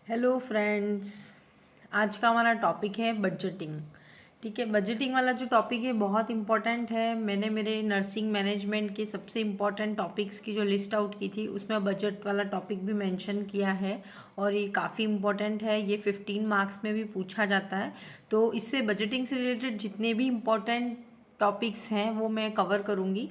Hello friends. आज का हमारा टॉपिक है बजटिंग। ठीक है, बजटिंग वाला जो टॉपिक है बहुत इंपॉर्टेंट है। मैंने मेरे नर्सिंग मैनेजमेंट के सबसे इम्पॉर्टेंट टॉपिक्स की जो लिस्ट आउट की थी उसमें बजट वाला टॉपिक भी मेंशन किया है और ये काफ़ी इम्पॉर्टेंट है। ये 15 मार्क्स में भी पूछा जाता है। तो इससे बजटिंग से रिलेटेड जितने भी इम्पॉर्टेंट टॉपिक्स हैं वो मैं कवर करूँगी।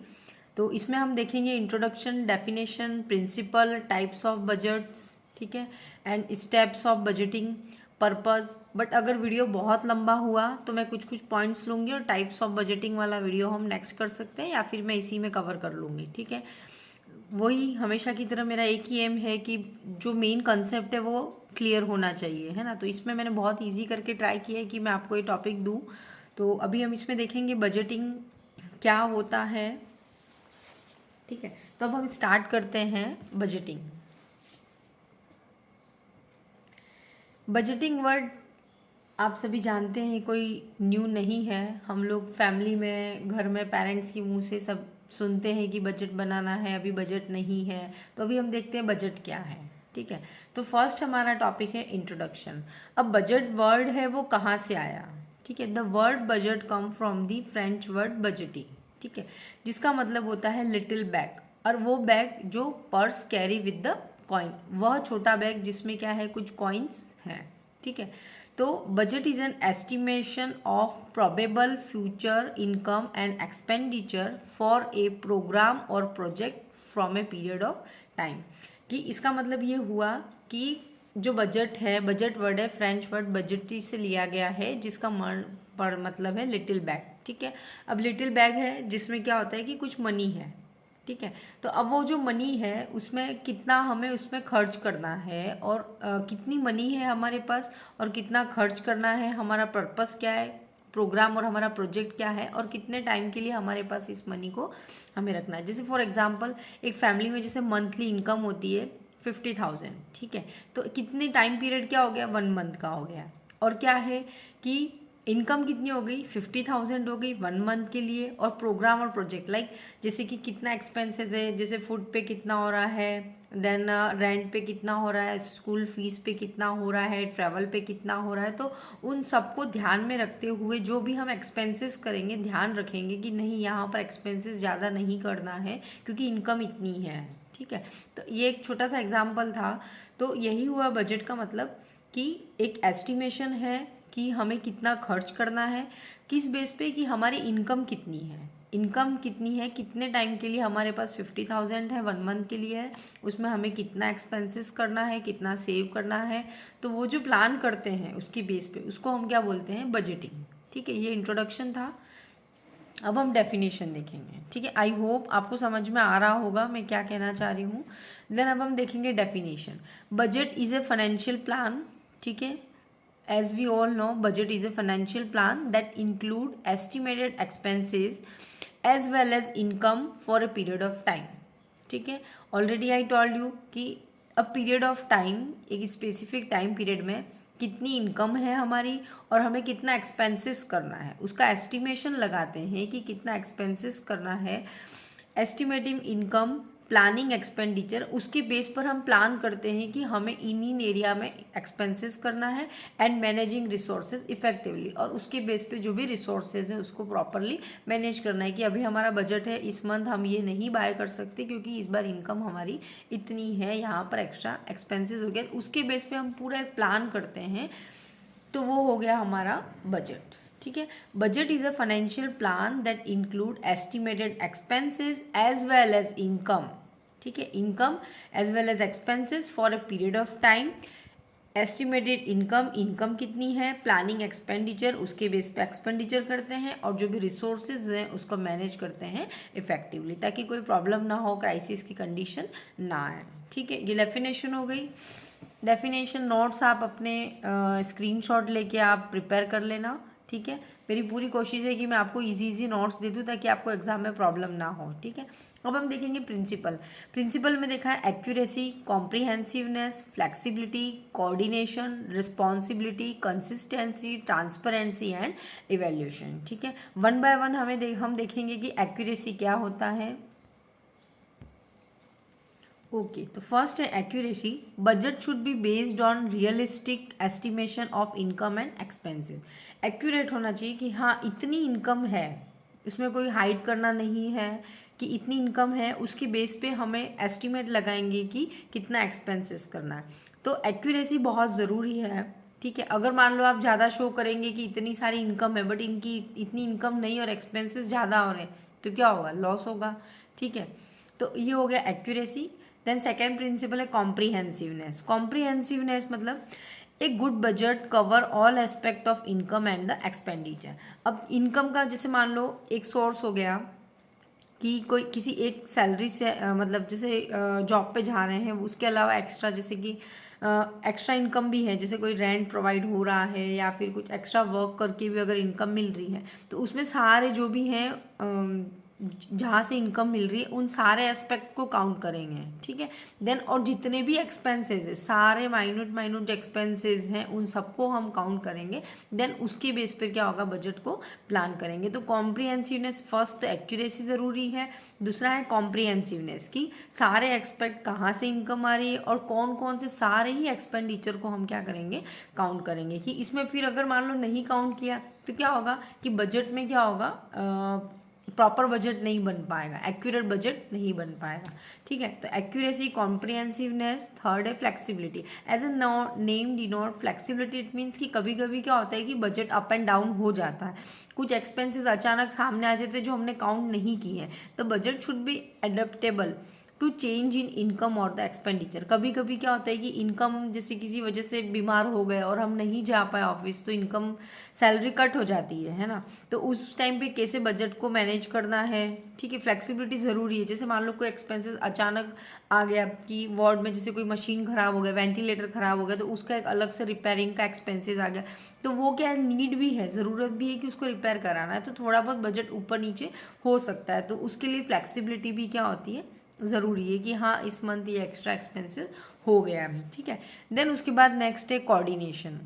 तो इसमें हम देखेंगे introduction, definition, principle, types of budgets, ठीक है, and steps of budgeting, purpose. But अगर वीडियो बहुत लंबा हुआ तो मैं कुछ कुछ पॉइंट्स लूँगी और टाइप्स ऑफ बजटिंग वाला वीडियो हम नेक्स्ट कर सकते हैं या फिर मैं इसी में कवर कर लूँगी। ठीक है, वही हमेशा की तरह मेरा एक ही एम है कि जो मेन कंसेप्ट है वो क्लियर होना चाहिए, है ना। तो इसमें मैंने बहुत ईजी करके ट्राई किया है कि मैं आपको ये टॉपिक दूँ। तो अभी हम इसमें देखेंगे बजटिंग क्या होता है। ठीक है, तो अब हम स्टार्ट करते हैं बजटिंग। बजटिंग वर्ड आप सभी जानते हैं, कोई न्यू नहीं है। हम लोग फैमिली में, घर में पेरेंट्स की मुंह से सब सुनते हैं कि बजट बनाना है, अभी बजट नहीं है। तो अभी हम देखते हैं बजट क्या है। ठीक है, तो फर्स्ट हमारा टॉपिक है इंट्रोडक्शन। अब बजट वर्ड है वो कहाँ से आया? ठीक है, the word budget come from the French word budgeting. ठीक है, जिसका मतलब होता है लिटिल बैग, और वो बैग जो purse carry with the coin, वह छोटा बैग जिसमें क्या है, कुछ कॉइन्स हैं। ठीक है, तो budget is an estimation of probable future income and expenditure for a programme और project from a period of time. कि इसका मतलब ये हुआ कि जो बजट है, बजट वर्ड है फ्रेंच वर्ड बजटी से लिया गया है, जिसका मतलब है लिटिल बैग। ठीक है, अब लिटिल बैग है जिसमें क्या होता है कि कुछ मनी है। ठीक है, तो अब वो जो मनी है उसमें कितना हमें उसमें खर्च करना है और कितनी मनी है हमारे पास और कितना खर्च करना है, हमारा पर्पस क्या है, प्रोग्राम और हमारा प्रोजेक्ट क्या है, और कितने टाइम के लिए हमारे पास इस मनी को हमें रखना है। जैसे फॉर एग्जांपल एक फैमिली में जैसे मंथली इनकम होती है 50,000। ठीक है, तो कितने टाइम पीरियड क्या हो गया, 1 मंथ का हो गया। और क्या है कि इनकम कितनी हो गई, 50,000 हो गई 1 मंथ के लिए। और प्रोग्राम और प्रोजेक्ट लाइक जैसे कि कितना एक्सपेंसेस है, जैसे फूड पे कितना हो रहा है, देन रेंट पे कितना हो रहा है, स्कूल फीस पे कितना हो रहा है, ट्रैवल पे कितना हो रहा है। तो उन सबको ध्यान में रखते हुए जो भी हम एक्सपेंसेस करेंगे, ध्यान रखेंगे कि नहीं यहाँ पर एक्सपेंसेस ज़्यादा नहीं करना है क्योंकि इनकम इतनी है। ठीक है, तो ये एक छोटा सा एग्जाम्पल था। तो यही हुआ बजट का मतलब कि एक एस्टिमेशन है कि हमें कितना खर्च करना है, किस बेस पे कि हमारी इनकम कितनी है। इनकम कितनी है, कितने टाइम के लिए हमारे पास 50,000 है, 1 मंथ के लिए है, उसमें हमें कितना एक्सपेंसेस करना है, कितना सेव करना है। तो वो जो प्लान करते हैं उसकी बेस पे उसको हम क्या बोलते हैं, बजटिंग। ठीक है, ये इंट्रोडक्शन था। अब हम डेफिनेशन देखेंगे। ठीक है, आई होप आपको समझ में आ रहा होगा मैं क्या कहना चाह रही हूँ। देन अब हम देखेंगे definition. Budget is a financial plan. ठीक है, as we all know, budget is a financial plan that include estimated expenses as well as income for a period of time. ठीक है, ऑलरेडी आई टोल्ड यू कि अ period of time, एक specific time period में कितनी income है हमारी और हमें कितना एक्सपेंसेस करना है, उसका एस्टिमेशन लगाते हैं कि कितना एक्सपेंसेस करना है। एस्टिमेटिंग इनकम, प्लानिंग एक्सपेंडिचर, उसके बेस पर हम प्लान करते हैं कि हमें इन एरिया में एक्सपेंसेस करना है। एंड मैनेजिंग रिसोर्सेज इफेक्टिवली, और उसके बेस पे जो भी रिसोर्सेज है उसको प्रॉपरली मैनेज करना है कि अभी हमारा बजट है, इस मंथ हम ये नहीं बाय कर सकते क्योंकि इस बार इनकम हमारी इतनी है, यहाँ पर एक्स्ट्रा एक्सपेंसेस हो गया। उसके बेस पे हम पूरा एक प्लान करते हैं, तो वो हो गया हमारा बजट। ठीक है, budget is a financial plan that include estimated expenses as well as income. ठीक है, income as well as expenses for a period of time. Estimated income, income कितनी है, प्लानिंग एक्सपेंडिचर, उसके बेस पे एक्सपेंडिचर करते हैं, और जो भी रिसोर्सेज हैं उसको मैनेज करते हैं इफेक्टिवली ताकि कोई प्रॉब्लम ना हो, क्राइसिस की कंडीशन ना आए। ठीक है, ये डेफिनेशन हो गई। डेफिनेशन नोट्स आप अपने स्क्रीनशॉट लेके आप प्रिपेयर कर लेना। ठीक है, मेरी पूरी कोशिश है कि मैं आपको इजी नोट्स दे दूँ ताकि आपको एग्जाम में प्रॉब्लम ना हो। ठीक है, अब हम देखेंगे प्रिंसिपल। प्रिंसिपल में देखा है accuracy, comprehensiveness, flexibility, coordination, responsibility, consistency, transparency and evaluation. ठीक है, वन बाय वन हम देखेंगे कि एक्यूरेसी क्या होता है। ओके, तो फर्स्ट है accuracy. Budget should be based on realistic estimation of income and expenses. Accurate होना चाहिए कि हाँ इतनी इनकम है, इसमें कोई हाइड करना नहीं है कि इतनी इनकम है, उसके बेस पे हमें एस्टिमेट लगाएंगे कि कितना एक्सपेंसेस करना है। तो एक्यूरेसी बहुत ज़रूरी है। ठीक है, अगर मान लो आप ज़्यादा शो करेंगे कि इतनी सारी इनकम है बट इनकी इतनी इनकम नहीं और एक्सपेंसेस ज़्यादा हो रहे हैं, तो क्या होगा? लॉस होगा। ठीक है, तो ये हो गया एक्यूरेसी। देन सेकेंड प्रिंसिपल है कॉम्प्रीहेंसिवनेस। कॉम्प्रीहेंसिवनेस मतलब a good budget cover all aspect of income and the expenditure. अब इनकम का जैसे मान लो एक सोर्स हो गया कि कोई किसी एक सैलरी से मतलब जैसे जॉब पे जा रहे हैं, उसके अलावा एक्स्ट्रा जैसे कि एक्स्ट्रा इनकम भी है, जैसे कोई रेंट प्रोवाइड हो रहा है या फिर कुछ एक्स्ट्रा वर्क करके भी अगर इनकम मिल रही है, तो उसमें सारे जो भी हैं जहाँ से इनकम मिल रही है उन सारे एस्पेक्ट को काउंट करेंगे। ठीक है, देन और जितने भी एक्सपेंसेस है, सारे माइन्यूट माइन्यूट एक्सपेंसेस हैं, उन सबको हम काउंट करेंगे। देन उसके बेस पर क्या होगा? बजट को प्लान करेंगे। तो कॉम्प्रिहेंसिवनेस फर्स्ट, एक्यूरेसी ज़रूरी है। दूसरा है कॉम्प्रिहेंसिवनेस कि सारे एक्सपेक्ट कहाँ से इनकम आ रही है और कौन कौन से सारे ही एक्सपेंडिचर को हम क्या करेंगे? काउंट करेंगे। कि इसमें फिर अगर मान लो नहीं काउंट किया तो क्या होगा कि बजट में क्या होगा? प्रॉपर बजट नहीं बन पाएगा, एक्यूरेट बजट नहीं बन पाएगा। ठीक है, तो एक्यूरेसी, कॉम्प्रिहेंसिवनेस। थर्ड है flexibility. As a name denote flexibility, it means कि कभी कभी क्या होता है कि बजट अप एंड डाउन हो जाता है, कुछ एक्सपेंसेस अचानक सामने आ जाते हैं जो हमने काउंट नहीं किए हैं। तो budget should be adaptable to change in income और द एक्सपेंडिचर। कभी कभी क्या होता है कि इनकम जैसे किसी वजह से बीमार हो गए और हम नहीं जा पाए ऑफिस, तो इनकम सैलरी कट हो जाती है ना। तो उस टाइम पे कैसे बजट को मैनेज करना है। ठीक है, फ्लेक्सिबिलिटी ज़रूरी है। जैसे मान लो कोई एक्सपेंसेस अचानक आ गया कि वार्ड में जैसे कोई मशीन खराब हो गया, वेंटिलेटर खराब हो गया, तो उसका एक अलग से रिपेयरिंग का एक्सपेंसेस आ गया, तो वो क्या है, नीड भी है, ज़रूरत भी है कि उसको रिपेयर कराना है, तो थोड़ा बहुत बजट ऊपर नीचे हो सकता है। तो उसके लिए फ्लेक्सिबिलिटी भी क्या होती है? ज़रूरी है कि हाँ इस मंथ ये एक्स्ट्रा एक्सपेंसेस हो गया है। ठीक है, देन उसके बाद नेक्स्ट है कोऑर्डिनेशन।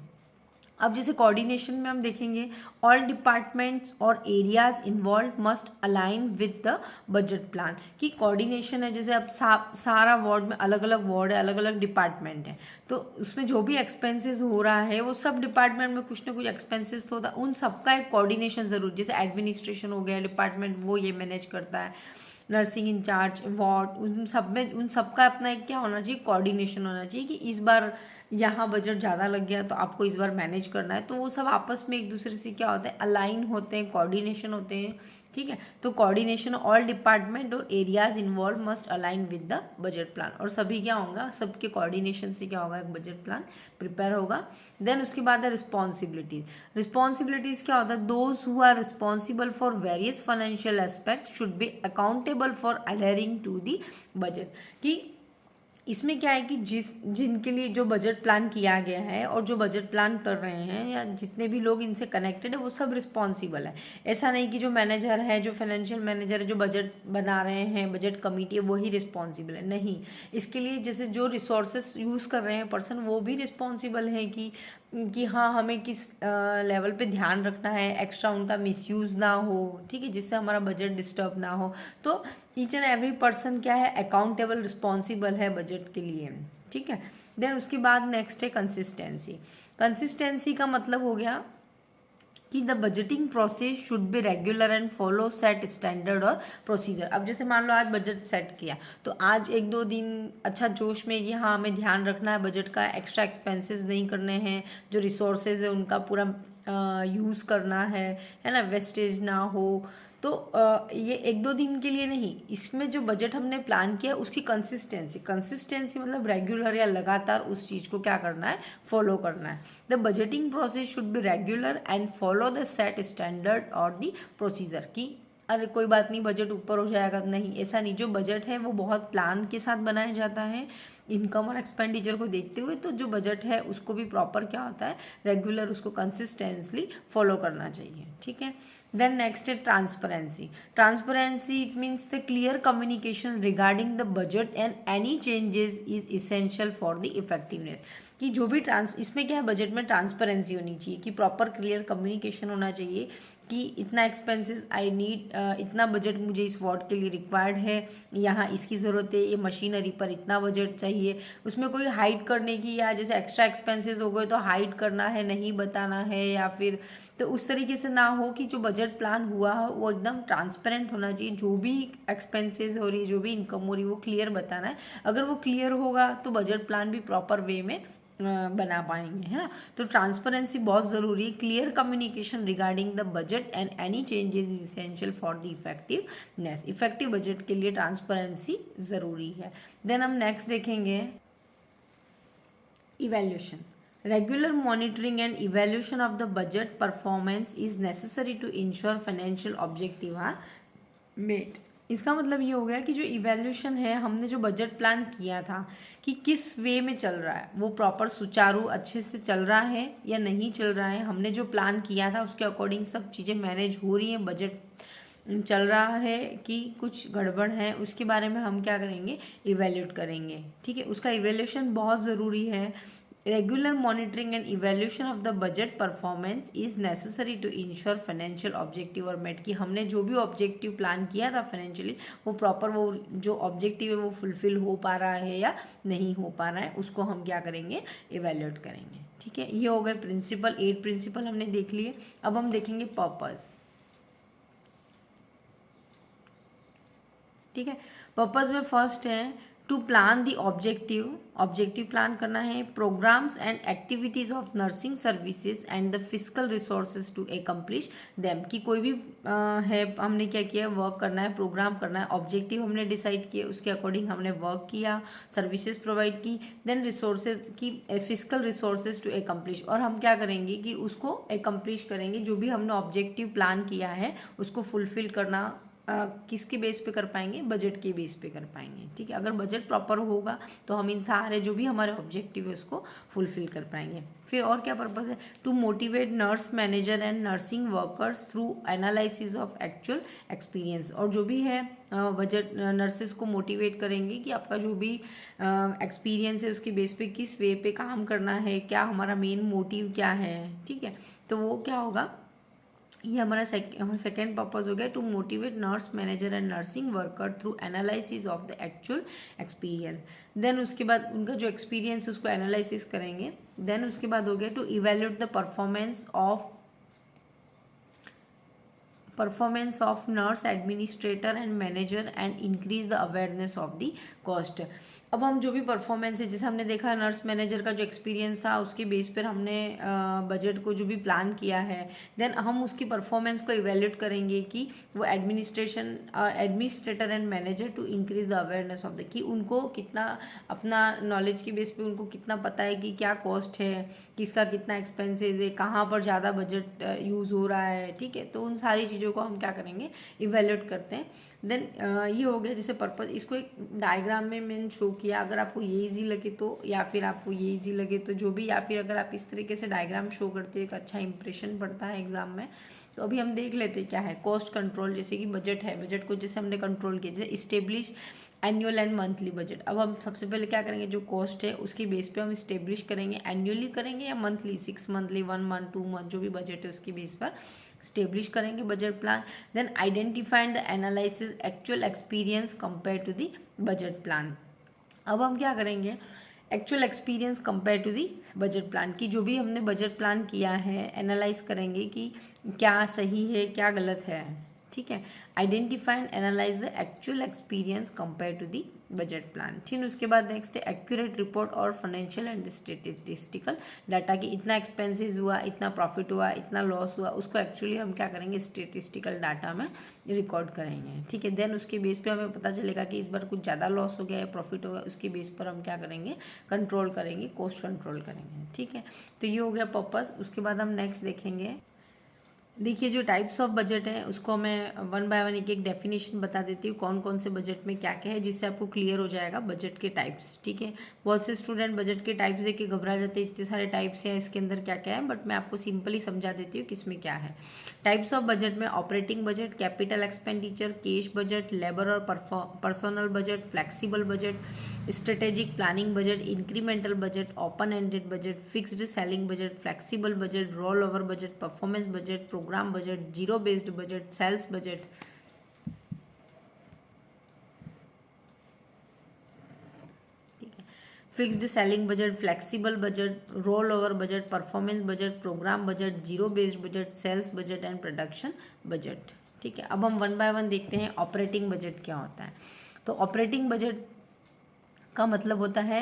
अब जैसे कोऑर्डिनेशन में हम देखेंगे ऑल डिपार्टमेंट्स और areas involve must align with the budget plan. कि कोऑर्डिनेशन है, जैसे अब सारा वार्ड में अलग अलग वार्ड है, अलग अलग डिपार्टमेंट है, तो उसमें जो भी एक्सपेंसेस हो रहा है वो सब डिपार्टमेंट में कुछ ना कुछ एक्सपेंसेस तो होता है, उन सबका एक कोऑर्डिनेशन जरूर। जैसे एडमिनिस्ट्रेशन हो गया डिपार्टमेंट, वो ये मैनेज करता है, नर्सिंग इंचार्ज, वार्ड, उन सब में उन सबका अपना एक क्या होना चाहिए? कोऑर्डिनेशन होना चाहिए कि इस बार यहाँ बजट ज़्यादा लग गया तो आपको इस बार मैनेज करना है। तो वो सब आपस में एक दूसरे से क्या होता है? अलाइन होते हैं, कोऑर्डिनेशन होते हैं। ठीक है, तो कोऑर्डिनेशन ऑल डिपार्टमेंट और areas involve must align with the budget plan. और सभी क्या होगा? सबके कोऑर्डिनेशन से क्या होगा? एक बजट प्लान प्रिपेयर होगा। देन उसके बाद है रिस्पॉन्सिबिलिटीज। रिस्पॉन्सिबिलिटीज क्या होता है? Those who are responsible for various financial aspect should be accountable for adhering to the budget. कि इसमें क्या है कि जिनके लिए जो बजट प्लान किया गया है और जो बजट प्लान कर रहे हैं या जितने भी लोग इनसे कनेक्टेड है वो सब रिस्पॉन्सिबल है। ऐसा नहीं कि जो मैनेजर है, जो फाइनेंशियल मैनेजर है, जो बजट बना रहे हैं, बजट कमेटी है, वही रिस्पॉन्सिबल है, नहीं। इसके लिए जैसे जो रिसोर्सेस यूज़ कर रहे हैं पर्सन, वो भी रिस्पॉन्सिबल है कि हाँ हमें किस लेवल पे ध्यान रखना है, एक्स्ट्रा उनका मिसयूज़ ना हो। ठीक है, जिससे हमारा बजट डिस्टर्ब ना हो। तो ईच एंड एवरी पर्सन क्या है? अकाउंटेबल, रिस्पॉन्सिबल है बजट के लिए। ठीक है, देन उसके बाद नेक्स्ट है कंसिस्टेंसी। कंसिस्टेंसी का मतलब हो गया कि the budgeting process should be regular and follow set standard और प्रोसीजर। अब जैसे मान लो आज बजट सेट किया, तो आज एक दो दिन अच्छा जोश में कि हाँ हमें ध्यान रखना है बजट का, एक्स्ट्रा एक्सपेंसेस नहीं करने हैं, जो रिसोर्सेज है उनका पूरा यूज़ करना है ना, वेस्टेज ना हो। तो ये एक दो दिन के लिए नहीं, इसमें जो बजट हमने प्लान किया उसकी कंसिस्टेंसी मतलब रेगुलर या लगातार उस चीज़ को क्या करना है? फॉलो करना है। The budgeting process should be regular and follow the set standard और द प्रोसीजर। की अरे कोई बात नहीं बजट ऊपर हो जाएगा, नहीं, ऐसा नहीं। जो बजट है वो बहुत प्लान के साथ बनाया जाता है, इनकम और एक्सपेंडिचर को देखते हुए तो जो बजट है उसको भी प्रॉपर क्या होता है, रेगुलर उसको कंसिस्टेंसली फॉलो करना चाहिए, ठीक है। देन नेक्स्ट है transparency. Transparency it means the clear communication regarding the budget and any changes is essential for the effectiveness. कि जो भी इसमें क्या है, बजट में ट्रांसपेरेंसी होनी चाहिए, कि प्रॉपर क्लियर कम्युनिकेशन होना चाहिए कि इतना एक्सपेंसेस आई नीड, इतना बजट मुझे इस वार्ड के लिए रिक्वायर्ड है, यहाँ इसकी ज़रूरत है, ये मशीनरी पर इतना बजट चाहिए। उसमें कोई हाइड करने की या जैसे एक्स्ट्रा एक्सपेंसेस हो गए तो हाइड करना है, नहीं बताना है, या फिर तो उस तरीके से ना हो कि जो बजट प्लान हुआ है वो एकदम ट्रांसपेरेंट होना चाहिए। जो भी एक्सपेंसेस हो रही है, जो भी इनकम हो रही है, वो क्लियर बताना है। अगर वो क्लियर होगा तो बजट प्लान भी प्रॉपर वे में बना पाएंगे, है ना। तो ट्रांसपेरेंसी बहुत ज़रूरी है। Clear communication regarding the budget and any changes is essential for the effectiveness. Effective budget के लिए ट्रांसपेरेंसी ज़रूरी है। देन हम नेक्स्ट देखेंगे evaluation. Regular monitoring and evaluation of the budget performance is necessary to ensure financial objective are met. इसका मतलब ये हो गया कि जो इवैल्यूएशन है, हमने जो बजट प्लान किया था कि किस वे में चल रहा है, वो प्रॉपर सुचारू अच्छे से चल रहा है या नहीं चल रहा है। हमने जो प्लान किया था उसके अकॉर्डिंग सब चीज़ें मैनेज हो रही हैं, बजट चल रहा है कि कुछ गड़बड़ है, उसके बारे में हम क्या करेंगे, इवैल्यूएट करेंगे, ठीक है। उसका इवैल्यूएशन बहुत ज़रूरी है। Regular monitoring and evaluation of the budget performance is necessary to ensure financial objective और met, कि हमने जो भी ऑब्जेक्टिव प्लान किया था फाइनेंशियली, वो प्रॉपर वो जो ऑब्जेक्टिव है वो फुलफिल हो पा रहा है या नहीं हो पा रहा है, उसको हम क्या करेंगे, इवेल्यूएट करेंगे, ठीक है। ये हो गए प्रिंसिपल, 8 प्रिंसिपल हमने देख लिए। अब हम देखेंगे पर्पस, ठीक है। पर्पस में फर्स्ट है to plan the objective plan करना है, programmes and activities of nursing services and the physical resources to accomplish them, कि कोई भी है, हमने क्या किया, वर्क करना है, प्रोग्राम करना है, ऑब्जेक्टिव हमने डिसाइड किए, उसके अकॉर्डिंग हमने वर्क किया, सर्विसेज प्रोवाइड की, देन रिसोर्सेज की फिजिकल रिसोर्सेज टू एकम्प्लिश, और हम क्या करेंगे कि उसको एकम्प्लिश करेंगे, जो भी हमने ऑब्जेक्टिव प्लान किया है उसको फुलफिल करना किसके बेस पे कर पाएंगे, बजट के बेस पे कर पाएंगे, ठीक है। अगर बजट प्रॉपर होगा तो हम इन सारे जो भी हमारे ऑब्जेक्टिव है उसको फुलफिल कर पाएंगे। फिर और क्या पर्पस है, to motivate nurse manager and nursing workers through analysis of actual experience, और जो भी है बजट नर्सेस को मोटिवेट करेंगे कि आपका जो भी एक्सपीरियंस है उसके बेस पे किस वे पे काम करना है, क्या हमारा मेन मोटिव क्या है, ठीक है। तो वो क्या होगा, ये हमारा सेकेंड पर्पस हो गया, to motivate nurse manager and nursing worker through analysis of the actual experience. Then उसके बाद उनका जो एक्सपीरियंस उसको एनालिसिस करेंगे। देन उसके बाद हो गया to evaluate the performance of nurse administrator and manager and increase the awareness of the cost. अब हम जो भी परफॉर्मेंस है, जैसे हमने देखा नर्स मैनेजर का जो एक्सपीरियंस था उसके बेस पर हमने बजट को जो भी प्लान किया है, देन हम उसकी परफॉर्मेंस को इवेल्यूएट करेंगे कि वो administrator and manager to increase the awareness of the, कि उनको कितना अपना नॉलेज के बेस पे उनको कितना पता है कि क्या कॉस्ट है, किसका कितना एक्सपेंसेस है, कहाँ पर ज़्यादा बजट यूज़ हो रहा है, ठीक है। तो उन सारी चीज़ों को हम क्या करेंगे, इवेल्यूएट करते हैं। देन ये हो गया जैसे पर्पस, इसको एक डायग्राम में मैंने शो किया, अगर आपको ये इजी लगे तो, या फिर आपको ये इजी लगे तो जो भी, या फिर अगर आप इस तरीके से डायग्राम शो करते हो एक अच्छा इंप्रेशन पड़ता है एग्जाम में। तो अभी हम देख लेते हैं क्या है कॉस्ट कंट्रोल, जैसे कि बजट है, बजट को जैसे हमने कंट्रोल किया, जैसे establish annual and monthly budget. अब हम सबसे पहले क्या करेंगे, जो कॉस्ट है उसके बेस पे हम इस्टेब्लिश करेंगे, एनुअली करेंगे या मंथली, 6 मंथली, 1 मंथ, 2 मंथ, जो भी बजट है उसके बेस पर स्टेब्लिश करेंगे budget plan. Then identify the analysis actual experience compare to the budget plan. अब हम क्या करेंगे, actual experience compare to the budget plan, की जो भी हमने बजट प्लान किया है एनालाइज करेंगे कि क्या सही है क्या गलत है, ठीक है। Identify and analyse the actual experience compare to the budget plan, ठीक है। उसके बाद नेक्स्ट है एक्यूरेट रिपोर्ट और फाइनेंशियल एंड स्टेटिस्टिकल डाटा, कि इतना एक्सपेंसेस हुआ, इतना प्रॉफिट हुआ, इतना लॉस हुआ, उसको एक्चुअली हम क्या करेंगे, स्टेटिस्टिकल डाटा में रिकॉर्ड करेंगे, ठीक है। देन उसके बेस पे हमें पता चलेगा कि इस बार कुछ ज़्यादा लॉस हो गया है, प्रॉफिट हो गया, उसके बेस पर हम क्या करेंगे, कंट्रोल करेंगे, कॉस्ट कंट्रोल करेंगे, ठीक है। तो ये हो गया पर्पस। उसके बाद हम नेक्स्ट देखेंगे देखिए, जो टाइप्स ऑफ बजट है उसको मैं वन बाय वन एक एक डेफिनेशन बता देती हूँ, कौन कौन से बजट में क्या क्या है, जिससे आपको क्लियर हो जाएगा बजट के टाइप्स। ठीक है, बहुत से स्टूडेंट बजट के टाइप्स देख के घबरा जाते हैं, इतने सारे टाइप्स हैं, इसके अंदर क्या क्या है, बट मैं आपको सिंपली समझा देती हूँ किसमें क्या है। टाइप्स ऑफ बजट में operating budget, capital expenditure, cash budget, labour और personnel budget, flexible budget, strategic planning budget, incremental budget, open ended budget, fixed ceiling budget, flexible budget, roll over budget, performance budget, programme budget, zero based budget, sales budget. Fixed ceiling budget, flexible budget, roll over budget, performance budget, programme budget, zero based budget, sales budget and production budget. ठीक है, अब हम one by one देखते हैं operating budget क्या होता है। तो ऑपरेटिंग बजट का मतलब होता है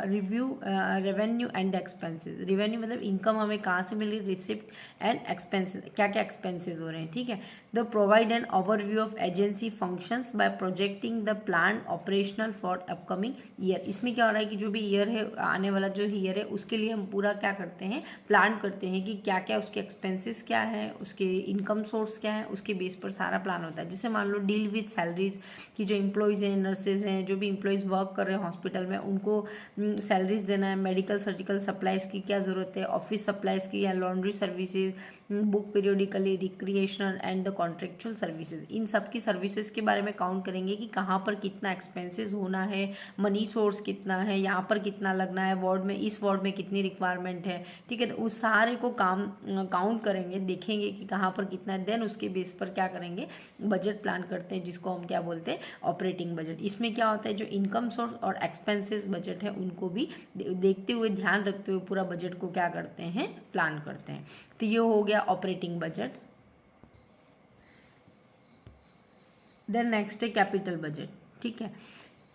review revenue and expenses. Revenue मतलब इनकम हमें कहाँ से मिल रही, रिसिप्ट, एंड एक्सपेंसेस, क्या क्या एक्सपेंसेस हो रहे हैं। ठीक है, the provide an overview of agency functions by projecting the plan operational for upcoming year. इसमें क्या हो रहा है कि जो भी ईयर है, आने वाला जो ईयर है, उसके लिए हम पूरा क्या करते हैं, प्लान करते हैं कि क्या क्या उसके एक्सपेंसेस क्या है, उसके इनकम सोर्स क्या है, उसके बेस पर सारा प्लान होता है। जैसे मान लो डील विथ सैलरीज की, जो एम्प्लॉयज़ हैं, नर्सेज हैं, जो भी एम्प्लॉयज़ वर्क कर रहे हैं हॉस्पिटल में, उनको सैलरीज देना है, मेडिकल सर्जिकल सप्लाइज की क्या ज़रूरत है, ऑफिस सप्लाइज की या laundry services, book periodically, recreational and the contractual services, इन सब की सर्विसेज के बारे में काउंट करेंगे कि कहाँ पर कितना एक्सपेंसेस होना है, मनी सोर्स कितना है, यहाँ पर कितना लगना है, वार्ड में, इस वार्ड में कितनी रिक्वायरमेंट है। ठीक है, तो उस सारे को काउंट करेंगे, देखेंगे कि कहाँ पर कितना है, देन उसके बेस पर क्या करेंगे, बजट प्लान करते हैं, जिसको हम क्या बोलते हैं, ऑपरेटिंग बजट। इसमें क्या होता है, जो इनकम सोर्स और एक्सपेंसेस बजट है उनको भी देखते हुए, ध्यान रखते हुए पूरा बजट को क्या करते हैं, प्लान करते हैं। तो ये हो गया ऑपरेटिंग बजट। देन नेक्स्ट है कैपिटल बजट। ठीक है,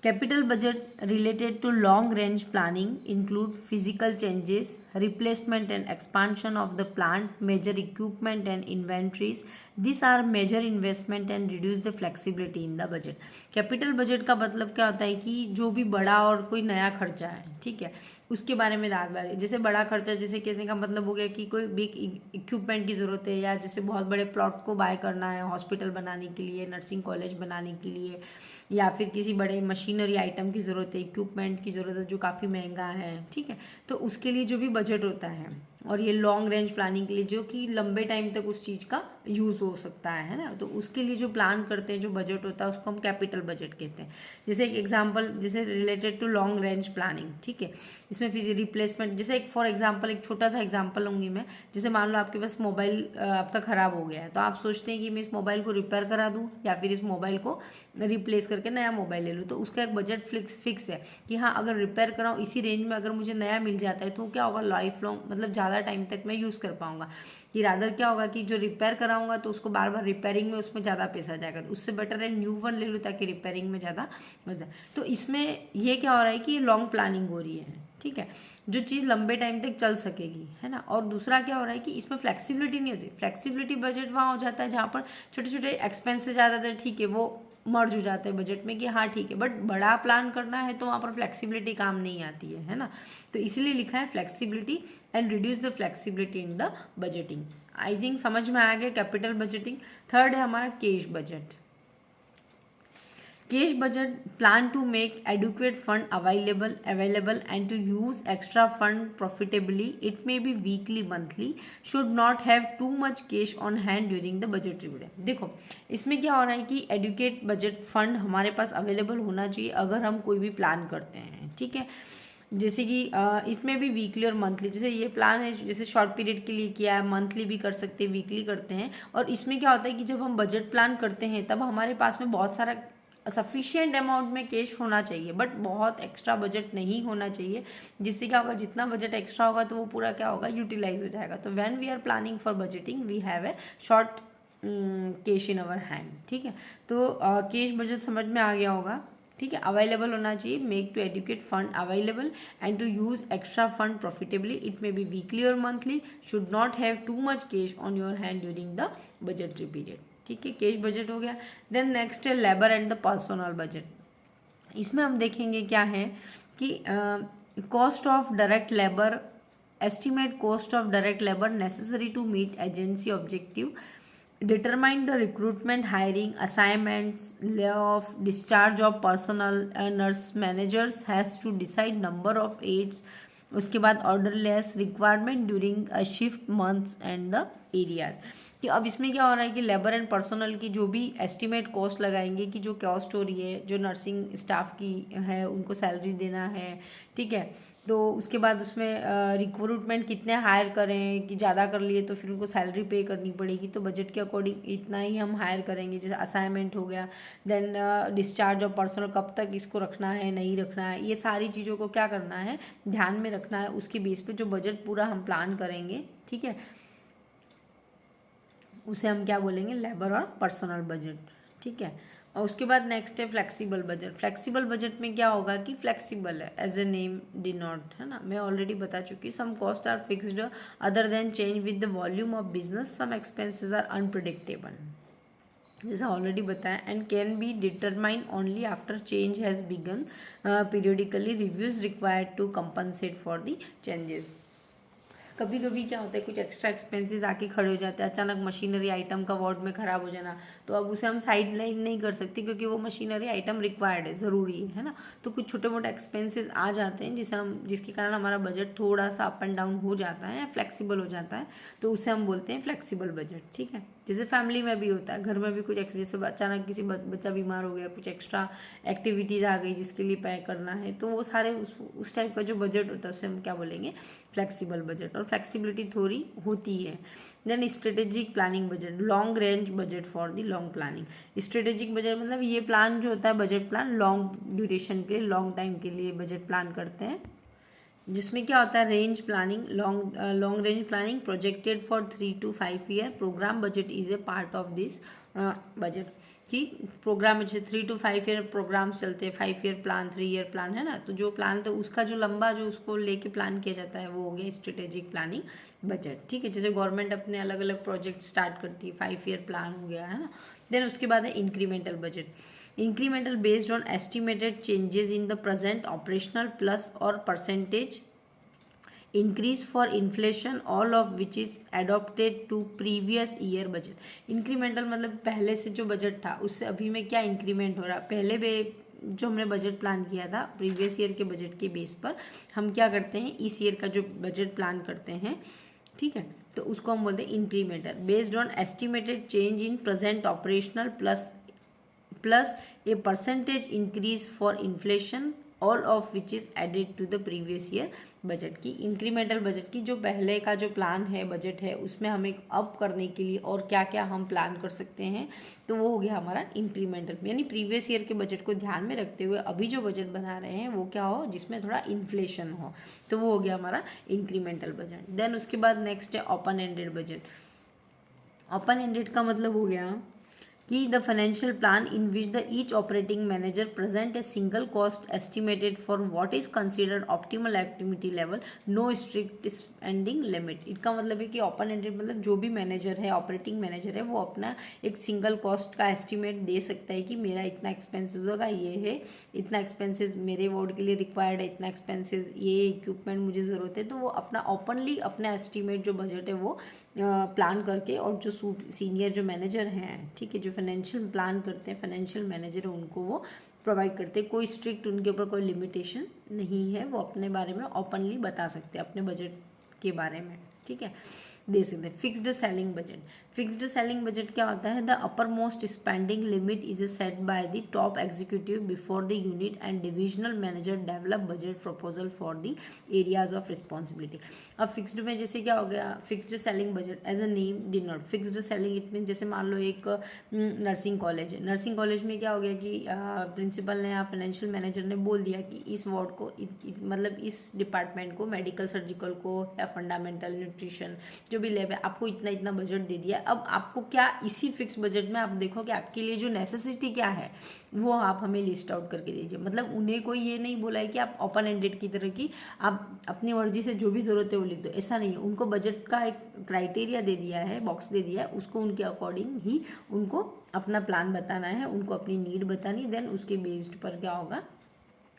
capital budget related to long range planning include physical changes, replacement and expansion of the plant, major equipment and inventories. These are major investment and reduce the flexibility in the budget. Capital budget का मतलब क्या होता है कि जो भी बड़ा और कोई नया खर्चा है, ठीक है, उसके बारे में बात है। जैसे बड़ा खर्चा, जैसे कहने का मतलब हो गया कि कोई बिग इक्विपमेंट की ज़रूरत है, या जैसे बहुत बड़े प्लॉट को बाय करना है हॉस्पिटल बनाने के लिए, नर्सिंग कॉलेज बनाने के लिए, या फिर किसी बड़े मशीनरी आइटम की ज़रूरत है, इक्विपमेंट की ज़रूरत है जो काफ़ी महंगा है। ठीक है, तो उसके लिए जो भी बजट होता है, और ये लॉन्ग रेंज प्लानिंग के लिए जो कि लंबे टाइम तक उस चीज़ का यूज़ हो सकता है ना, तो उसके लिए जो प्लान करते हैं, जो बजट होता है, उसको हम कैपिटल बजट कहते हैं। जैसे एक एग्जांपल, जैसे related to long range planning, ठीक है, इसमें फिर रिप्लेसमेंट, जैसे एक फॉर एग्जांपल, एक छोटा सा एग्जांपल लूँगी मैं। जैसे मान लो आपके पास मोबाइल आपका ख़राब हो गया है, तो आप सोचते हैं कि मैं इस मोबाइल को रिपेयर करा दूँ या फिर इस मोबाइल को रिप्लेस करके नया मोबाइल ले लूँ। तो उसका एक बजट फिक्स है कि हाँ, अगर रिपेयर कराऊँ इसी रेंज में, अगर मुझे नया मिल जाता है तो क्या होगा, लाइफ लॉन्ग, मतलब ज़्यादा टाइम तक मैं यूज़ कर पाऊँगा। कि रादर क्या होगा कि जो रिपेयर कराऊंगा तो उसको बार बार रिपेयरिंग में उसमें ज़्यादा पैसा जाएगा, तो उससे बेटर है न्यू वन ले लूँ ताकि रिपेयरिंग में ज़्यादा मजा। तो इसमें ये क्या हो रहा है कि लॉन्ग प्लानिंग हो रही है। ठीक है, जो चीज़ लंबे टाइम तक चल सकेगी, है ना। और दूसरा क्या हो रहा है कि इसमें फ्लेक्सिबिलिटी नहीं होती। फ्लेक्सिबिलिटी बजट वहाँ हो जाता है जहाँ पर छोटे छोटे एक्सपेंसेस ज़्यादा थे, ठीक है, वो मर्ज हो जाते हैं बजट में कि हाँ ठीक है, बट बड़ा प्लान करना है तो वहाँ पर फ्लेक्सिबिलिटी काम नहीं आती है ना। तो इसीलिए लिखा है flexibility and reduce the flexibility in the budgeting. I think समझ में आ गया कैपिटल बजटिंग। थर्ड है हमारा cash budget. Cash budget plan to make adequate fund available and to use extra fund profitably. It may be weekly, monthly, should not have too much cash on hand during the budget period. देखो, इसमें क्या हो रहा है कि educate budget fund हमारे पास available होना चाहिए अगर हम कोई भी प्लान करते हैं। ठीक है, जैसे कि इसमें भी वीकली और मंथली, जैसे ये प्लान है जैसे शॉर्ट पीरियड के लिए किया है, मंथली भी कर सकते हैं, वीकली करते हैं। और इसमें क्या होता है कि जब हम बजट प्लान करते हैं तब हमारे पास में बहुत सारा सफिशिएंट अमाउंट में कैश होना चाहिए, बट बहुत एक्स्ट्रा बजट नहीं होना चाहिए, जिससे क्या होगा, जितना बजट एक्स्ट्रा होगा तो वो पूरा क्या होगा, यूटिलाइज हो जाएगा। तो when we are planning for budgeting we have a short cash in our hand. ठीक है, तो कैश बजट समझ में आ गया होगा। ठीक है, अवेलेबल होना चाहिए, make to educate fund available and to use extra fund profitably. It may be weekly और monthly, should not have too much cash on your hand during the budgetary period. ठीक है, कैश बजट हो गया। Then next है labour and the personnel budget. इसमें हम देखेंगे क्या है कि cost of direct labour estimate cost of direct labor necessary to meet agency objective, determine the recruitment, hiring, assignments, layoff, discharge of personnel, nurse managers has to decide number of aides, उसके बाद odourless requirement during a shift months and the areas. कि अब इसमें क्या हो रहा है कि लेबर एंड पर्सनल की जो भी एस्टिमेट कॉस्ट लगाएंगे कि जो कॉस्ट हो रही है, जो नर्सिंग स्टाफ की है उनको सैलरी देना है, ठीक है। तो उसके बाद उसमें रिक्रूटमेंट कितने हायर करें, कि ज़्यादा कर लिए तो फिर उनको सैलरी पे करनी पड़ेगी, तो बजट के अकॉर्डिंग इतना ही हम हायर करेंगे, जैसे असाइनमेंट हो गया। देन डिस्चार्ज ऑफ पर्सनल, कब तक इसको रखना है नहीं रखना है, ये सारी चीज़ों को क्या करना है, ध्यान में रखना है। उसके बेस पे जो बजट पूरा हम प्लान करेंगे, ठीक है, उसे हम क्या बोलेंगे, लेबर और पर्सनल बजट, ठीक है। और उसके बाद नेक्स्ट है फ्लेक्सिबल बजट। फ्लेक्सिबल बजट में क्या होगा कि फ्लेक्सिबल है, एज ए नेम डिनोट, है ना, मैं ऑलरेडी बता चुकी हूँ। Some cost are fixed other than change with the volume of business, some expenses are unpredictable, जैसा ऑलरेडी बताया, and can be determine only after change has begun, periodically reviews required to compensate for the changes. कभी कभी क्या होता है, कुछ extra expenses आके खड़े हो जाते हैं, अचानक मशीनरी आइटम का वार्ड में ख़राब हो जाना, तो अब उसे हम साइड लाइन नहीं कर सकते क्योंकि वो मशीनरी आइटम रिक्वायर्ड है, ज़रूरी है ना। तो कुछ छोटे मोटे एक्सपेंसेस आ जाते हैं जिसके कारण हमारा बजट थोड़ा सा अप एंड डाउन हो जाता है या फ्लेक्सिबल हो जाता है, तो उसे हम बोलते हैं फ्लेक्सिबल बजट, ठीक है। जैसे फैमिली में भी होता है, घर में भी कुछ जैसे अचानक किसी बच्चा बीमार हो गया, कुछ एक्स्ट्रा एक्टिविटीज़ आ गई जिसके लिए पे करना है, तो वो सारे उस टाइप का जो बजट होता है उसे हम क्या बोलेंगे, फ्लेक्सिबल बजट। और फ्लेक्सिबिलिटी थोड़ी होती है। Then strategic planning budget, long range budget for the long planning. Strategic budget मतलब ये प्लान जो होता है, बजट प्लान लॉन्ग ड्यूरेशन के लिए, लॉन्ग टाइम के लिए बजट प्लान करते हैं, जिसमें क्या होता है, range planning, long range planning projected for 3 to 5 year. Programme budget is a part of this budget, कि प्रोग्राम में जैसे 3 to 5 ईयर प्रोग्राम्स चलते हैं, 5 ईयर प्लान, 3 ईयर प्लान, है ना। तो जो प्लान, तो उसका जो लंबा जो उसको लेके प्लान किया जाता है वो हो गया स्ट्रेटेजिक प्लानिंग बजट, ठीक है। जैसे गवर्नमेंट अपने अलग अलग प्रोजेक्ट स्टार्ट करती है, 5 ईयर प्लान हो गया, है ना। देन उसके बाद है incremental budget. Incremental based on estimated changes in the present operational plus और percentage increase for inflation, all of which is adopted to previous year budget. Incremental मतलब पहले से जो बजट था उससे अभी में क्या इंक्रीमेंट हो रहा है, पहले जो हमने बजट प्लान किया था प्रीवियस ईयर के बजट के बेस पर हम क्या करते हैं, इस ईयर का जो बजट प्लान करते हैं, ठीक है। तो उसको हम बोलते हैं incremental, based on estimated change in present operational plus a percentage increase for inflation, all of which is added to the previous year budget. की इंक्रीमेंटल बजट की जो पहले का जो प्लान है, बजट है, उसमें हमें अप करने के लिए और क्या क्या हम प्लान कर सकते हैं, तो वो हो गया हमारा इंक्रीमेंटल, यानी प्रीवियस ईयर के बजट को ध्यान में रखते हुए अभी जो बजट बना रहे हैं वो क्या हो, जिसमें थोड़ा इन्फ्लेशन हो, तो वो हो गया हमारा इंक्रीमेंटल बजट। देन उसके बाद नेक्स्ट है open ended budget. Open ended का मतलब हो गया कि the financial plan in which the each operating manager present a single cost estimated for what is considered optimal activity level, no strict spending limit। इसका मतलब है कि ओपन एंडेड मतलब जो भी मैनेजर है, ऑपरेटिंग मैनेजर है, वो अपना एक सिंगल कॉस्ट का एस्टिमेट दे सकता है कि मेरा इतना एक्सपेंसेस होगा, ये है, इतना एक्सपेंसेस मेरे वार्ड के लिए रिक्वायर्ड है, इतना एक्सपेंसेस, ये इक्विपमेंट मुझे ज़रूरत है, तो वो अपना ओपनली अपना एस्टिमेट जो बजट है वो प्लान करके, और जो सीनियर जो मैनेजर हैं, ठीक है, जो फाइनेंशियल प्लान करते हैं, फाइनेंशियल मैनेजर है, उनको वो प्रोवाइड करते हैं। कोई स्ट्रिक्ट उनके ऊपर कोई लिमिटेशन नहीं है, वो अपने बारे में ओपनली बता सकते हैं, अपने बजट के बारे में, ठीक है, दे सकते हैं। Fixed ceiling budget. Fixed ceiling budget क्या होता है, the upper most spending limit is set by the top executive before the unit and divisional manager develop budget proposal for the areas of responsibility. अब fixed में जैसे क्या हो गया, fixed ceiling budget as a name denote fixed ceiling, it mean जैसे मान लो एक नर्सिंग कॉलेज है, नर्सिंग कॉलेज में क्या हो गया कि प्रिंसिपल ने या फाइनेंशियल मैनेजर ने बोल दिया कि इस वार्ड को मतलब इस डिपार्टमेंट को, मेडिकल सर्जिकल को या फंडामेंटल न्यूट्रिशन जो भी लैब है, आपको इतना इतना बजट दे दिया। अब आपको क्या इसी फिक्स बजट में आप देखो कि आपके लिए जो नेसेसिटी क्या है वो आप हमें लिस्ट आउट करके दीजिए। मतलब उन्हें कोई ये नहीं बोला है कि आप ओपन एंडेड की तरह की आप अपनी मर्जी से जो भी ज़रूरत है वो लिख दो, ऐसा नहीं है। उनको बजट का एक क्राइटेरिया दे दिया है, बॉक्स दे दिया है, उसको उनके अकॉर्डिंग ही उनको अपना प्लान बताना है, उनको अपनी नीड बतानी, देन उसके बेस्ड पर क्या होगा,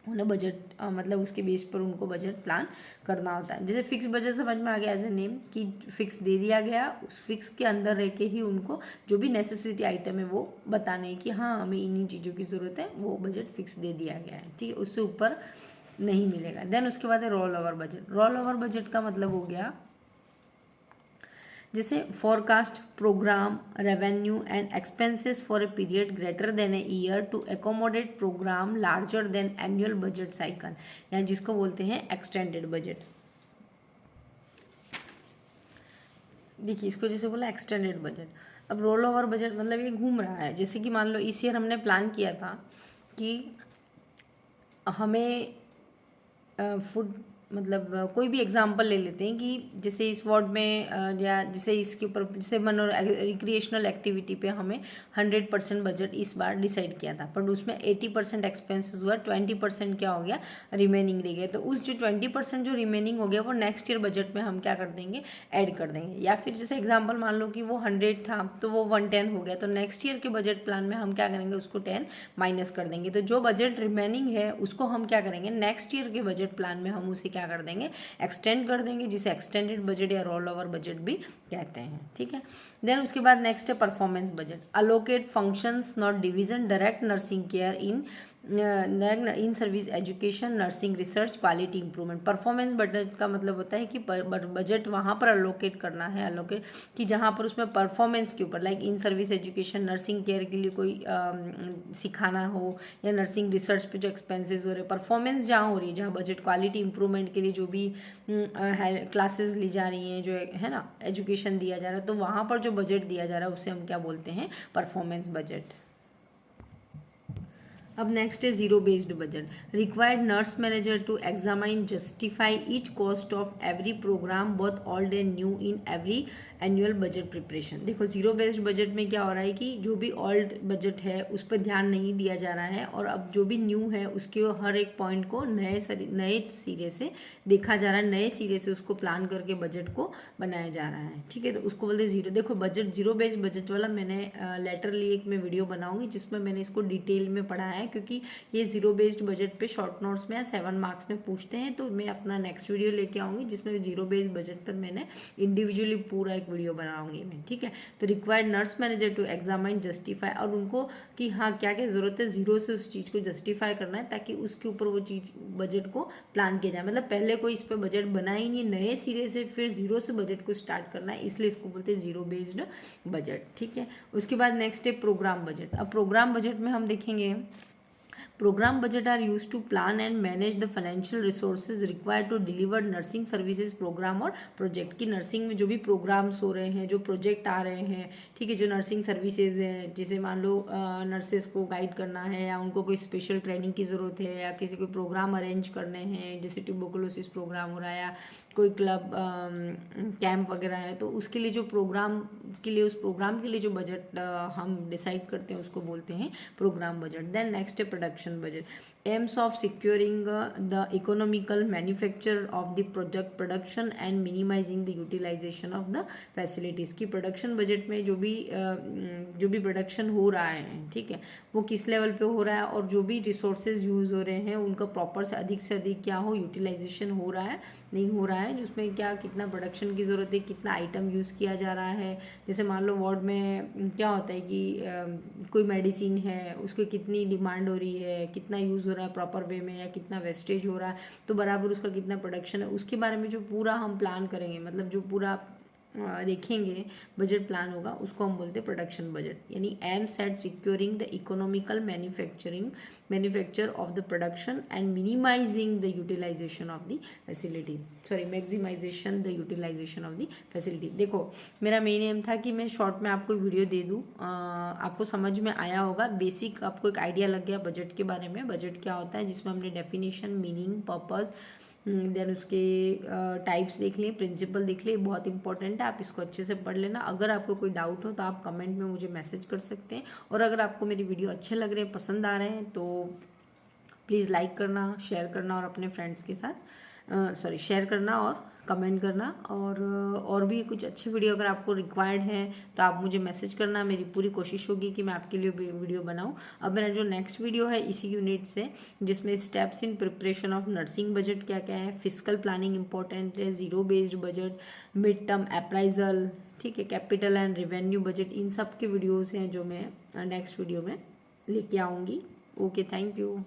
उन्हें बजट मतलब उसके बेस पर उनको बजट प्लान करना होता है। जैसे फिक्स बजट समझ में आ गया एज ए नेम कि फिक्स दे दिया गया, उस फिक्स के अंदर रह के ही उनको जो भी नेसेसिटी आइटम है वो बताने हैं कि हाँ हमें इन्हीं चीज़ों की ज़रूरत है, वो बजट फिक्स दे दिया गया है, ठीक है, उससे ऊपर नहीं मिलेगा। देन उसके बाद है roll over budget. Roll over budget का मतलब हो गया जैसे forecast programme revenue and expenses for a period greater than a year to accommodate programme larger than annual budget cycle, या जिसको बोलते हैं एक्सटेंडेड बजट। देखिए इसको जैसे बोला एक्सटेंडेड बजट। अब रोल ओवर बजट मतलब ये घूम रहा है। जैसे कि मान लो इस ईयर हमने प्लान किया था कि हमें फूड मतलब कोई भी एग्जांपल ले लेते हैं कि जैसे इस वार्ड में या जैसे इसके ऊपर जैसे मनो रिक्रिएशनल एक्टिविटी पे हमें 100% बजट इस बार डिसाइड किया था, पर उसमें 80% एक्सपेंसेस हुआ, 20% क्या हो गया रिमेनिंग रह गया। तो उस जो 20% जो रिमेनिंग हो गया वो नेक्स्ट ईयर बजट में हम क्या कर देंगे, ऐड कर देंगे। या फिर जैसे एग्जाम्पल मान लो कि वो 100 था तो वो 110 हो गया, तो नेक्स्ट ईयर के बजट प्लान में हम क्या करेंगे, उसको 10 माइनस कर देंगे। तो जो बजट रिमेनिंग है उसको हम क्या करेंगे, नेक्स्ट ईयर के बजट प्लान में हम उसे क्या कर देंगे, एक्सटेंड कर देंगे, जिसे एक्सटेंडेड बजट या रोल ओवर बजट भी कहते हैं, ठीक है। देन उसके बाद नेक्स्ट है performance budget. Allocate functions not division direct nursing care in service education nursing research quality improvement. Performance budget का मतलब होता है कि बजट वहाँ पर अलोकेट करना है, अलोकेट कि जहाँ पर उसमें परफॉर्मेंस के ऊपर like in service education nursing care के लिए कोई सिखाना हो, या नर्सिंग रिसर्च पे जो एक्सपेंसेस हो रहे, परफॉर्मेंस जहाँ हो रही है, जहाँ बजट क्वालिटी इंप्रूवमेंट के लिए जो भी क्लासेस ली जा रही हैं, जो है ना एजुकेशन दिया जा रहा है, तो वहाँ पर जो बजट दिया जा रहा है उसे हम क्या बोलते हैं, परफॉर्मेंस बजट। अब नेक्स्ट है zero based budget. Required nurse manager to examine justify each cost of every programme both old and new in every annual budget preparation. देखो जीरो बेस्ड बजट में क्या हो रहा है कि जो भी ओल्ड बजट है उस पर ध्यान नहीं दिया जा रहा है, और अब जो भी न्यू है उसके हर एक पॉइंट को नए सिरे से देखा जा रहा है, नए सिरे से उसको प्लान करके बजट को बनाया जा रहा है, ठीक है। तो उसको बोलते हैं जीरो। देखो बजट जीरो बेस्ड बजट वाला मैंने लेटरली एक मैं वीडियो बनाऊंगी जिसमें मैंने इसको डिटेल में पढ़ा है, क्योंकि ये जीरो बेस्ड बजट पे शॉर्ट नोट्स में 7 मार्क्स में पूछते हैं। तो मैं अपना नेक्स्ट वीडियो लेके आऊंगी जिसमें जीरो बेस्ड बजट पर मैंने इंडिविजुअली पूरा एक वीडियो बनाऊंगी मैं, ठीक है। तो required nurse manager to examine justify, और उनको कि हाँ क्या क्या जरूरत है, जीरो से उस चीज़ को जस्टिफाई करना है ताकि उसके ऊपर वो चीज़ बजट को प्लान किया जाए। मतलब पहले कोई इस पर बजट बना ही नहीं, नए सिरे से फिर जीरो से बजट को स्टार्ट करना है, इसलिए इसको बोलते हैं जीरो बेस्ड बजट, ठीक है। उसके बाद नेक्स्ट है प्रोग्राम बजट। अब प्रोग्राम बजट में हम देखेंगे program budget are used to plan and manage the financial resources required to deliver nursing services program और प्रोजेक्ट की नर्सिंग में जो भी प्रोग्राम्स हो रहे हैं, जो प्रोजेक्ट आ रहे हैं, ठीक है, जो नर्सिंग सर्विसेज हैं, जैसे मान लो नर्सेज को गाइड करना है या उनको कोई स्पेशल ट्रेनिंग की ज़रूरत है, या किसी को प्रोग्राम अरेंज करने हैं, जैसे ट्यूबरकुलोसिस प्रोग्राम हो रहा है या कोई क्लब कैंप वगैरह है, तो उसके लिए जो प्रोग्राम के लिए उस प्रोग्राम के लिए जो बजट हम डिसाइड करते हैं उसको बोलते हैं प्रोग्राम बजट। देन नेक्स्ट है production budget. Aims of securing the economical manufacture of the product production and minimising the utilisation of the facilities. की प्रोडक्शन बजट में जो भी प्रोडक्शन हो रहा है, ठीक है, वो किस लेवल पे हो रहा है, और जो भी रिसोर्सेज यूज़ हो रहे हैं उनका प्रॉपर से अधिक क्या हो, यूटिलाइजेशन हो रहा है नहीं हो रहा है, जिसमें क्या कितना प्रोडक्शन की ज़रूरत है, कितना आइटम यूज़ किया जा रहा है। जैसे मान लो वार्ड में क्या होता है कि कोई मेडिसिन है उसकी कितनी डिमांड हो रही है, कितना यूज़ हो रहा है प्रॉपर वे में, या कितना वेस्टेज हो रहा है, तो बराबर उसका कितना प्रोडक्शन है, उसके बारे में जो पूरा हम प्लान करेंगे, मतलब जो पूरा देखेंगे बजट प्लान होगा, उसको हम बोलते हैं प्रोडक्शन बजट। यानी aims at securing the economical manufacture of the production and minimising the utilisation of the facility, maximisation the utilisation of the facility. देखो मेरा मेन एम था कि मैं शॉर्ट में आपको वीडियो दे दूँ, आपको समझ में आया होगा, बेसिक आपको एक आइडिया लग गया बजट के बारे में, बजट क्या होता है, जिसमें हमने डेफिनेशन, मीनिंग, पर्पस, देन उसके टाइप्स देख लिए, प्रिंसिपल देख लिए, बहुत इंपॉर्टेंट है, आप इसको अच्छे से पढ़ लेना। अगर आपको कोई डाउट हो तो आप कमेंट में मुझे मैसेज कर सकते हैं, और अगर आपको मेरी वीडियो अच्छे लग रहे हैं, पसंद आ रहे हैं, तो प्लीज़ लाइक करना, शेयर करना और अपने फ्रेंड्स के साथ शेयर करना और कमेंट करना। और भी कुछ अच्छी वीडियो अगर आपको रिक्वायर्ड है तो आप मुझे मैसेज करना, मेरी पूरी कोशिश होगी कि मैं आपके लिए वीडियो बनाऊँ। अब मेरा जो नेक्स्ट वीडियो है इसी यूनिट से, जिसमें steps in preparation of nursing budget क्या क्या है, फिजिकल प्लानिंग इंपॉर्टेंट है, zero based budget, mid term appraisal, ठीक है, कैपिटल एंड रेवेन्यू बजट, इन सब के वीडियोज़ हैं जो मैं नेक्स्ट वीडियो में लेके आऊँगी। Okay, thank you.